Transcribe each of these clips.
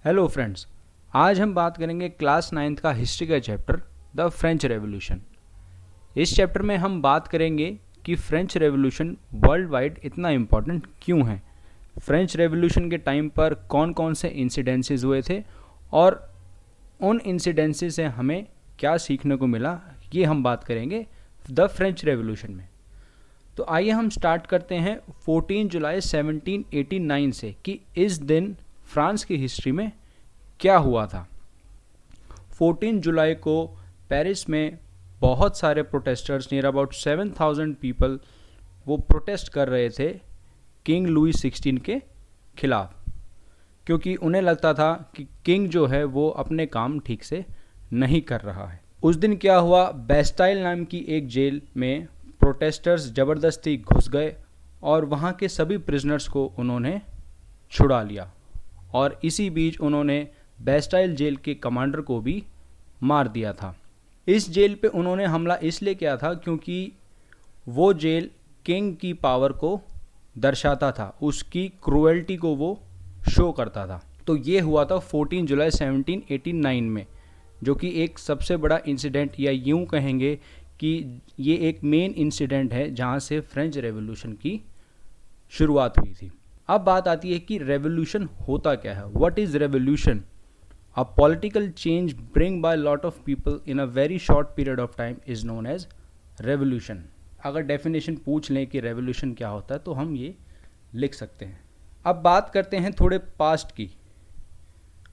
Hello friends, आज हम बात करेंगे क्लास 9th का हिस्ट्री का चैप्टर द फ्रेंच रेवोल्यूशन। इस चैप्टर में हम बात करेंगे कि फ्रेंच रेवोल्यूशन वर्ल्ड वाइड इतना इम्पोर्टेंट क्यों है, फ्रेंच रेवोल्यूशन के टाइम पर कौन कौन से इंसिडेंसेस हुए थे और उन इंसिडेंसेस से हमें क्या सीखने को मिला, ये हम बात करेंगे द फ्रेंच रेवोल्यूशन में। तो आइए हम स्टार्ट करते हैं 14 जुलाई 1789 से कि इस दिन फ्रांस की हिस्ट्री में क्या हुआ था। 14 जुलाई को पेरिस में बहुत सारे प्रोटेस्टर्स, नियर अबाउट 7,000 पीपल, वो प्रोटेस्ट कर रहे थे किंग लुई 16 के खिलाफ, क्योंकि उन्हें लगता था कि किंग जो है वो अपने काम ठीक से नहीं कर रहा है। उस दिन क्या हुआ, बेस्टाइल नाम की एक जेल में प्रोटेस्टर्स ज़बरदस्ती घुस गए और वहाँ के सभी प्रिजनर्स को उन्होंने छुड़ा लिया और इसी बीच उन्होंने बेस्टाइल जेल के कमांडर को भी मार दिया था। इस जेल पे उन्होंने हमला इसलिए किया था क्योंकि वो जेल किंग की पावर को दर्शाता था, उसकी क्रूएल्टी को वो शो करता था। तो ये हुआ था 14 जुलाई 1789 में, जो कि एक सबसे बड़ा इंसिडेंट, या यूं कहेंगे कि ये एक मेन इंसिडेंट है जहाँ से फ्रेंच रेवोल्यूशन की शुरुआत हुई थी। अब बात आती है कि रेवोल्यूशन होता क्या है। What is revolution? A political change bring by lot of people in a very short period of time is known as revolution. अगर डेफिनेशन पूछ लें कि रेवोल्यूशन क्या होता है तो हम ये लिख सकते हैं। अब बात करते हैं थोड़े पास्ट की।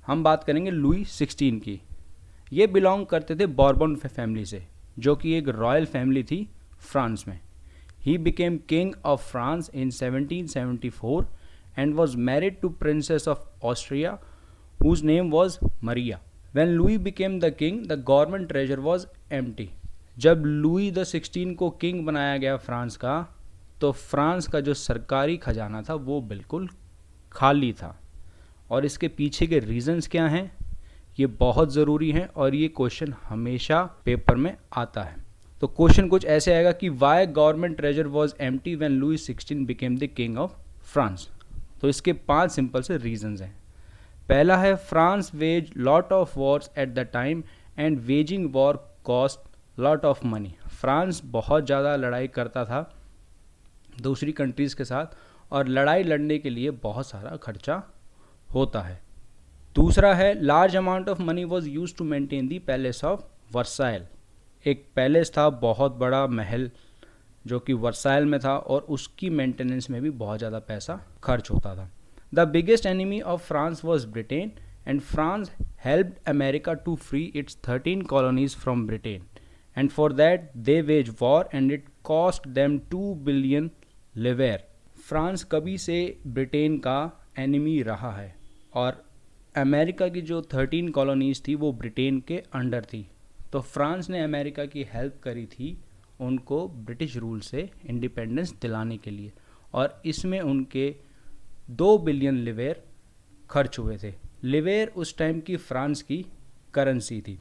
हम बात करेंगे लुई 16 की। ये बिलोंग करते थे बॉर्बन फैमिली से, जो कि एक रॉयल फैमिली थी फ्रांस में। He became king of France in 1774 and was married to Princess of Austria, whose name was Maria. When Louis became the king, the government treasure was empty. जब Louis the 16 को king बनाया गया France का, तो France का जो सरकारी खजाना था वो बिल्कुल खाली था। और इसके पीछे के रीजंस क्या हैं, ये बहुत ज़रूरी हैं और ये क्वेश्चन हमेशा पेपर में आता है। तो क्वेश्चन कुछ ऐसे आएगा कि why government treasury was empty when Louis 16 became the king of France. तो इसके 5 सिंपल से रीजंस हैं। पहला है, France wage lot of wars at the time and waging war cost lot of money. France बहुत ज़्यादा लड़ाई करता था दूसरी कंट्रीज़ के साथ और लड़ाई लड़ने के लिए बहुत सारा खर्चा होता है। दूसरा है, large amount of money was used to maintain the palace of Versailles. एक पैलेस था, बहुत बड़ा महल, जो कि वर्साइल में था और उसकी मेंटेनेंस में भी बहुत ज़्यादा पैसा खर्च होता था। The biggest enemy of France was Britain and France helped America to free its 13 colonies from Britain and for that they wage war and it cost them 2 billion livres. France कभी से ब्रिटेन का enemy रहा है और America की जो 13 colonies थी वो ब्रिटेन के अंडर थी। तो फ्रांस ने अमेरिका की हेल्प करी थी उनको ब्रिटिश रूल से इंडिपेंडेंस दिलाने के लिए और इसमें उनके 2 बिलियन लिवेर खर्च हुए थे। लिवेर उस टाइम की फ्रांस की करेंसी थी।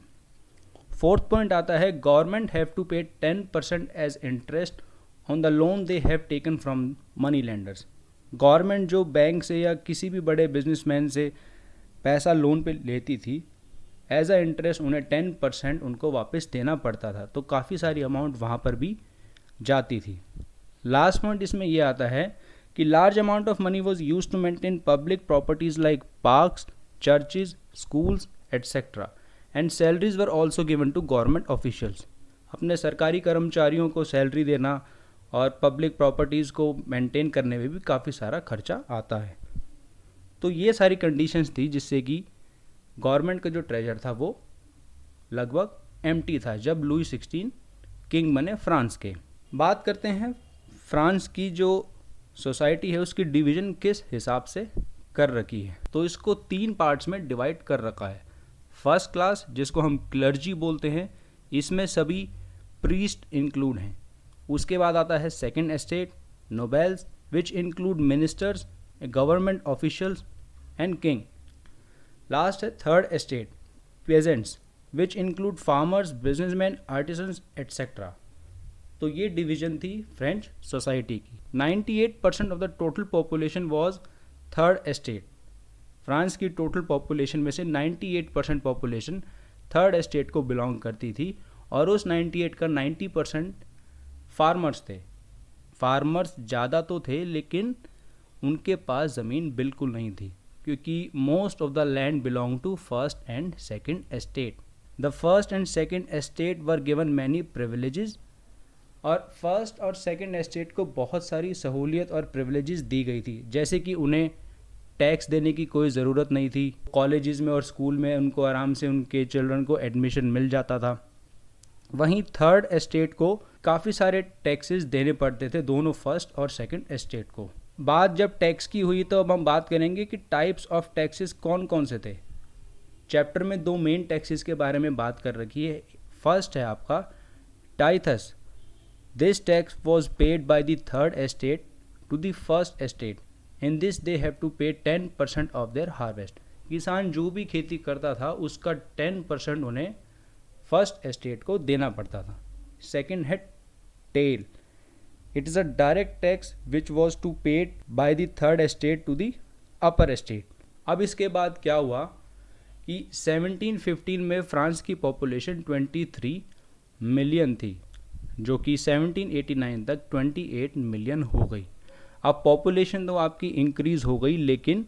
फोर्थ पॉइंट आता है, government have to pay 10% as interest on the loan they have taken from money lenders. Government जो बैंक से या किसी भी बड़े बिजनेसमैन से पैसा लोन पे लेती थी, एज अ इंटरेस्ट उन्हें 10% उनको वापस देना पड़ता था। तो काफ़ी सारी अमाउंट वहाँ पर भी जाती थी। लास्ट पॉइंट इसमें यह आता है कि large amount of money was used to maintain public properties like parks, churches, schools etcetera and salaries were also given to government officials. अपने सरकारी कर्मचारियों को सैलरी देना और पब्लिक प्रॉपर्टीज़ को मेंटेन करने में भी काफ़ी सारा खर्चा आता है। तो ये सारी कंडीशंस थी जिससे कि गवर्नमेंट का जो ट्रेजर था वो लगभग एम्प्टी था जब लुई 16 किंग बने फ्रांस के। बात करते हैं फ्रांस की जो सोसाइटी है उसकी डिवीज़न किस हिसाब से कर रखी है। तो इसको 3 पार्ट्स में डिवाइड कर रखा है। फर्स्ट क्लास, जिसको हम क्लर्जी बोलते हैं, इसमें सभी प्रीस्ट इंक्लूड हैं। उसके बाद आता है second estate, nobles which include ministers, government officials and king. Last है third estate, peasants which include farmers, businessman, artisans etcetera. तो ये डिवीजन थी फ्रेंच सोसाइटी की। 98% of the total population was third estate. France की total population में से 98% population third estate को belong करती थी और उस 98 का 90% फार्मर्स थे। फार्मर्स ज़्यादा तो थे लेकिन उनके पास ज़मीन बिल्कुल नहीं थी, क्योंकि most of the land belong to first and second estate. The first and second estate were given many privileges, और फर्स्ट और सेकंड एस्टेट को बहुत सारी सहूलियत और प्रिविलेजेस दी गई थी, जैसे कि उन्हें टैक्स देने की कोई ज़रूरत नहीं थी। कॉलेजेस में और स्कूल में उनको आराम से उनके चिल्ड्रन को एडमिशन मिल जाता था। वहीं थर्ड एस्टेट को काफ़ी सारे टैक्सेस देने पड़ते थे, दोनों फर्स्ट और सेकंड एस्टेट को। बात जब टैक्स की हुई तो अब हम बात करेंगे कि टाइप्स ऑफ टैक्सेस कौन कौन से थे। चैप्टर में 2 मेन टैक्सेस के बारे में बात कर रखी है। फर्स्ट है आपका tithes. This tax was paid by the third estate to the first estate. In this they have to pay 10% of their harvest. किसान जो भी खेती करता था उसका 10% उन्हें फर्स्ट एस्टेट को देना पड़ता था। सेकेंड है taille. It is a direct tax which was to paid by the third estate to the upper estate. अब इसके बाद क्या हुआ कि 1715 में फ्रांस की पॉपुलेशन 23 मिलियन थी, जो कि 1789 तक 28 मिलियन हो गई। अब पॉपुलेशन तो आपकी इंक्रीज़ हो गई, लेकिन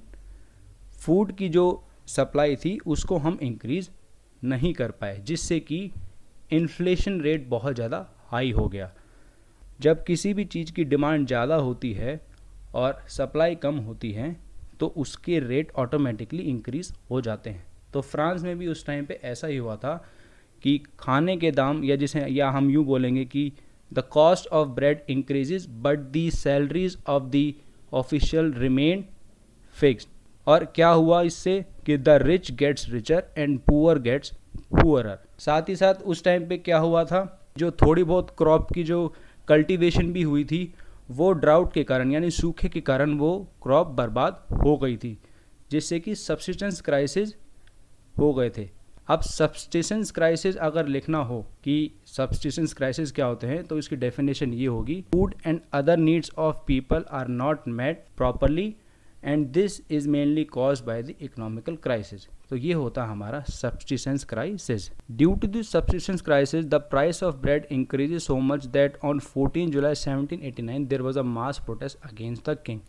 फूड की जो सप्लाई थी उसको हम इंक्रीज़ नहीं कर पाए, जिससे कि इन्फ्लेशन रेट बहुत ज़्यादा हाई हो गया। जब किसी भी चीज़ की डिमांड ज़्यादा होती है और सप्लाई कम होती है तो उसके रेट ऑटोमेटिकली इंक्रीज़ हो जाते हैं। तो फ्रांस में भी उस टाइम पे ऐसा ही हुआ था कि खाने के दाम, या हम यूँ बोलेंगे कि the cost of bread increases but the salaries of the official remain fixed. और क्या हुआ इससे कि the rich gets richer and poor gets poorer. साथ ही साथ उस टाइम पे क्या हुआ था, जो थोड़ी बहुत क्रॉप की जो कल्टीवेशन भी हुई थी वो ड्राउट के कारण यानी सूखे के कारण वो क्रॉप बर्बाद हो गई थी, जिससे कि सब्सिस्टेंस क्राइसिस हो गए थे। अब सब्सिस्टेंस क्राइसिस अगर लिखना हो कि सब्सिस्टेंस क्राइसिस क्या होते हैं तो इसकी डेफिनेशन ये होगी, food and other needs of people are not met properly and this is mainly caused by the economical crisis. तो ये होता हमारा subsistence crisis. Due to this subsistence crisis the price of bread increases so much that on 14 July 1789 there was a mass protest against the king.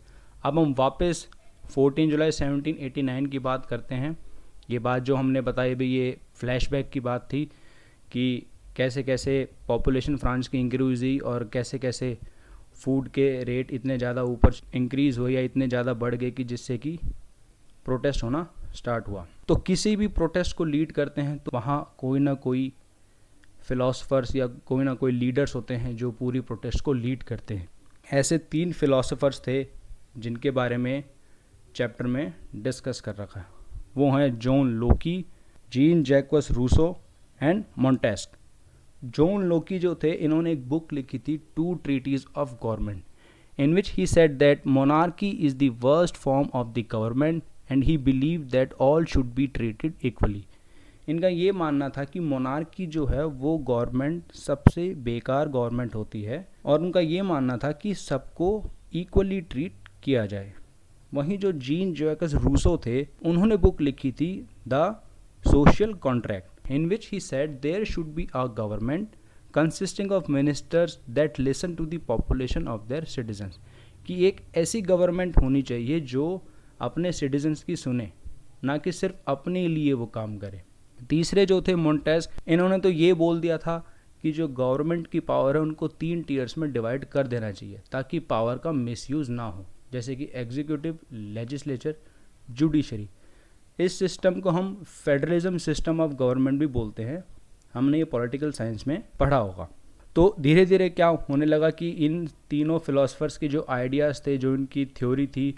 अब हम वापस 14 July 1789 की बात करते हैं। ये बात जो हमने बताई भी, ये फ्लैशबैक की बात थी कि कैसे कैसे पॉपुलेशन फ्रांस की इंक्रीज हुई और कैसे कैसे फूड के रेट इतने ज़्यादा ऊपर इंक्रीज़ हुए या इतने ज़्यादा बढ़ गए कि जिससे कि प्रोटेस्ट होना स्टार्ट हुआ। तो किसी भी प्रोटेस्ट को लीड करते हैं तो वहाँ कोई ना कोई फिलोसफर्स या कोई ना कोई लीडर्स होते हैं जो पूरी प्रोटेस्ट को लीड करते हैं। ऐसे 3 फिलोसफर्स थे जिनके बारे में चैप्टर में डिस्कस कर रखा है। वो हैं John Locke, Jean Jacques Rousseau and Montesquieu. John Locke जो थे, इन्होंने एक बुक लिखी थी 2 treatises of government, in which he said that monarchy is the worst form of the government and he believe that all should be treated equally. इनका ये मानना था कि मोनार्की जो है वो गवर्नमेंट सबसे बेकार गवर्नमेंट होती है और उनका ये मानना था कि सबको इक्वली ट्रीट किया जाए। वहीं जो जीन जैक्वस रूसो थे, उन्होंने बुक लिखी थी the social contract, in which he said there should be a government consisting of ministers that listen to the population of their citizens, कि एक ऐसी गवर्नमेंट होनी चाहिए जो अपने सिटीजन्स की सुने, ना कि सिर्फ अपने लिए वो काम करे। तीसरे जो थे मॉन्टेस्क, इन्होंने तो ये बोल दिया था कि जो गवर्नमेंट की पावर है उनको 3 टीयर्स में डिवाइड कर देना चाहिए ताकि पावर का मिसयूज़ ना हो, जैसे कि एग्जीक्यूटिव, लेजिस्लेचर, जुडिशरी। इस सिस्टम को हम फेडरलिज्म सिस्टम ऑफ गवर्नमेंट भी बोलते हैं, हमने ये पॉलिटिकल साइंस में पढ़ा होगा। तो धीरे धीरे क्या होने लगा कि इन तीनों फिलोसफर्स के जो आइडियाज़ थे, जो इनकी थ्योरी थी,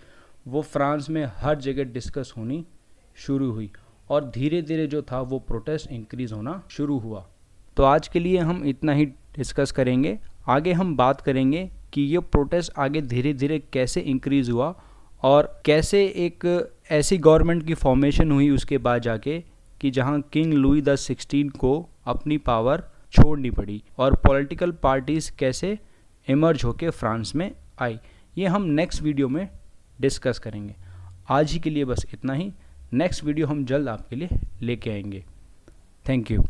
वो फ्रांस में हर जगह डिस्कस होनी शुरू हुई और धीरे धीरे जो था वो प्रोटेस्ट इंक्रीज़ होना शुरू हुआ। तो आज के लिए हम इतना ही डिस्कस करेंगे। आगे हम बात करेंगे कि ये प्रोटेस्ट आगे धीरे धीरे कैसे इंक्रीज़ हुआ और कैसे एक ऐसी गवर्नमेंट की फॉर्मेशन हुई उसके बाद जाके कि जहां किंग लुई द 16 को अपनी पावर छोड़नी पड़ी और पॉलिटिकल पार्टीज़ कैसे इमर्ज होके फ्रांस में आई। ये हम नेक्स्ट वीडियो में डिस्कस करेंगे। आज ही के लिए बस इतना ही। नेक्स्ट वीडियो हम जल्द आपके लिए लेके आएंगे। Thank you.